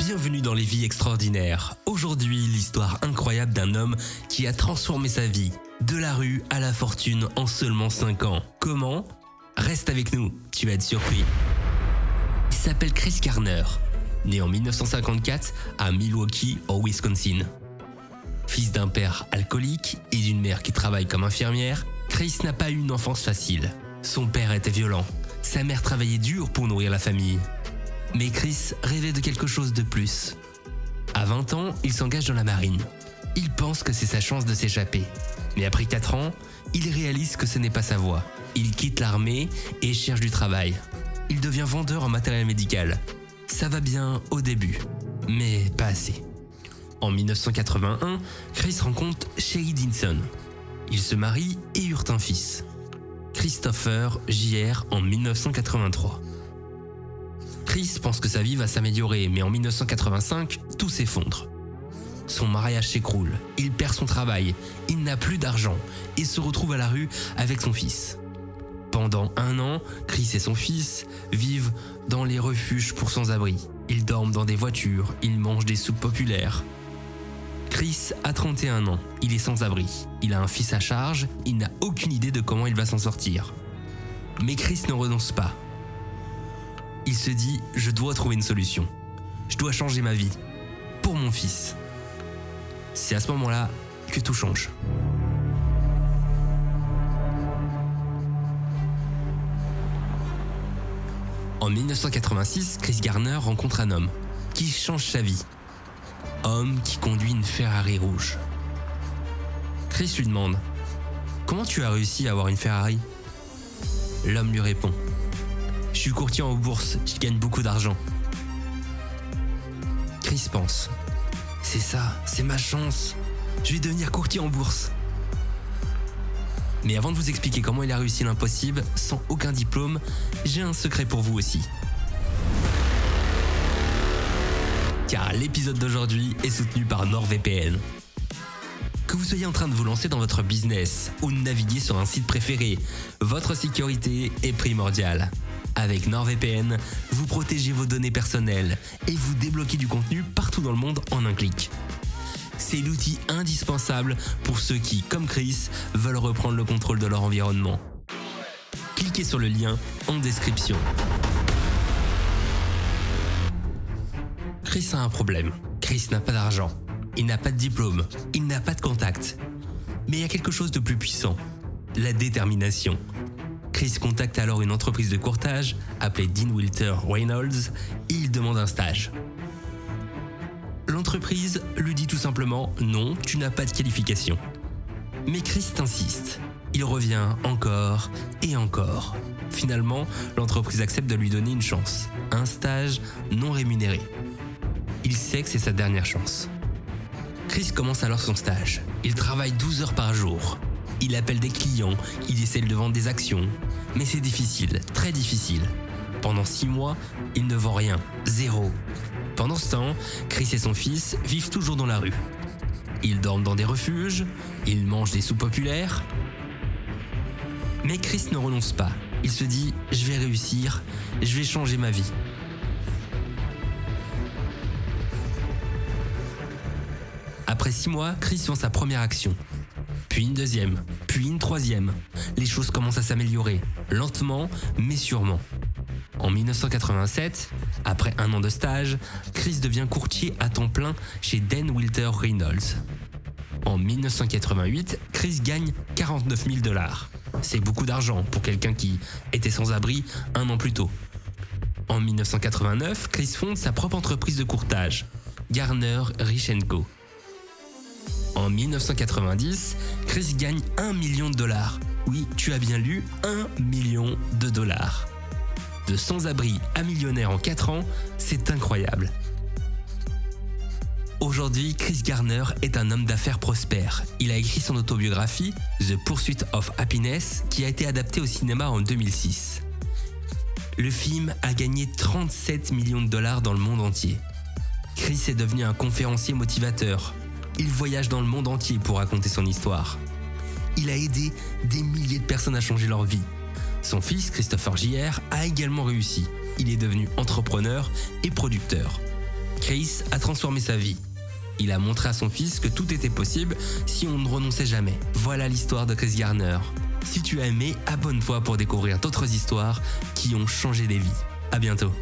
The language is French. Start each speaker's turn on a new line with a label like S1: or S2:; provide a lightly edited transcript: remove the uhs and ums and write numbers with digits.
S1: Bienvenue dans les vies extraordinaires. Aujourd'hui, l'histoire incroyable d'un homme qui a transformé sa vie, de la rue à la fortune en seulement 5 ans. Comment ? Reste avec nous, tu vas être surpris. Il s'appelle Chris Garner, né en 1954 à Milwaukee, au Wisconsin. Fils d'un père alcoolique et d'une mère qui travaille comme infirmière, Chris n'a pas eu une enfance facile. Son père était violent, sa mère travaillait dur pour nourrir la famille. Mais Chris rêvait de quelque chose de plus. À 20 ans, il s'engage dans la marine. Il pense que c'est sa chance de s'échapper. Mais après 4 ans, il réalise que ce n'est pas sa voie. Il quitte l'armée et cherche du travail. Il devient vendeur en matériel médical. Ça va bien au début, mais pas assez. En 1981, Chris rencontre Sherry Dinson. Ils se marient et eurent un fils, Christopher J.R. en 1983. Chris pense que sa vie va s'améliorer, mais en 1985, tout s'effondre. Son mariage s'écroule, il perd son travail, il n'a plus d'argent et se retrouve à la rue avec son fils. Pendant 1 an, Chris et son fils vivent dans les refuges pour sans-abri. Ils dorment dans des voitures, ils mangent des soupes populaires. Chris a 31 ans, il est sans abri. Il a un fils à charge, il n'a aucune idée de comment il va s'en sortir. Mais Chris ne renonce pas. Il se dit « Je dois trouver une solution. Je dois changer ma vie. Pour mon fils. » C'est à ce moment-là que tout change. En 1986, Chris Garner rencontre un homme qui change sa vie. Homme qui conduit une Ferrari rouge. Chris lui demande « Comment tu as réussi à avoir une Ferrari ?» L'homme lui répond « Je suis courtier en bourse, je gagne beaucoup d'argent. » Chris pense « C'est ça, c'est ma chance. Je vais devenir courtier en bourse. » Mais avant de vous expliquer comment il a réussi l'impossible, sans aucun diplôme, j'ai un secret pour vous aussi. Car l'épisode d'aujourd'hui est soutenu par NordVPN. Que vous soyez en train de vous lancer dans votre business ou de naviguer sur un site préféré, votre sécurité est primordiale. Avec NordVPN, vous protégez vos données personnelles et vous débloquez du contenu partout dans le monde en un clic. C'est l'outil indispensable pour ceux qui, comme Chris, veulent reprendre le contrôle de leur environnement. Cliquez sur le lien en description. Chris a un problème. Chris n'a pas d'argent. Il n'a pas de diplôme. Il n'a pas de contact. Mais il y a quelque chose de plus puissant. La détermination. Chris contacte alors une entreprise de courtage appelée Dean Wilter Reynolds et il demande un stage. L'entreprise lui dit tout simplement « Non, tu n'as pas de qualification ». Mais Chris insiste. Il revient encore et encore. Finalement, l'entreprise accepte de lui donner une chance. Un stage non rémunéré. Il sait que c'est sa dernière chance. Chris commence alors son stage. Il travaille 12 heures par jour. Il appelle des clients, il essaie de vendre des actions. Mais c'est difficile, très difficile. Pendant 6 mois, il ne vend rien, 0. Pendant ce temps, Chris et son fils vivent toujours dans la rue. Ils dorment dans des refuges, ils mangent des soupes populaires. Mais Chris ne renonce pas. Il se dit « Je vais réussir, je vais changer ma vie ». Après 6 mois, Chris vend sa première action. Puis une deuxième, puis une troisième. Les choses commencent à s'améliorer, lentement mais sûrement. En 1987, après 1 an de stage, Chris devient courtier à temps plein chez Dean Wilter Reynolds. En 1988, Chris gagne 49 000 $. C'est beaucoup d'argent pour quelqu'un qui était sans abri 1 an plus tôt. En 1989, Chris fonde sa propre entreprise de courtage, Garner Rich & Co. En 1990, Chris gagne 1 million de $. Oui, tu as bien lu, 1 million de $. De sans-abri à millionnaire en 4 ans, c'est incroyable. Aujourd'hui, Chris Garner est un homme d'affaires prospère. Il a écrit son autobiographie The Pursuit of Happiness qui a été adaptée au cinéma en 2006. Le film a gagné 37 millions de $ dans le monde entier. Chris est devenu un conférencier motivateur. Il voyage dans le monde entier pour raconter son histoire. Il a aidé des milliers de personnes à changer leur vie. Son fils, Christopher J.R., a également réussi. Il est devenu entrepreneur et producteur. Chris a transformé sa vie. Il a montré à son fils que tout était possible si on ne renonçait jamais. Voilà l'histoire de Chris Garner. Si tu as aimé, abonne-toi pour découvrir d'autres histoires qui ont changé des vies. À bientôt.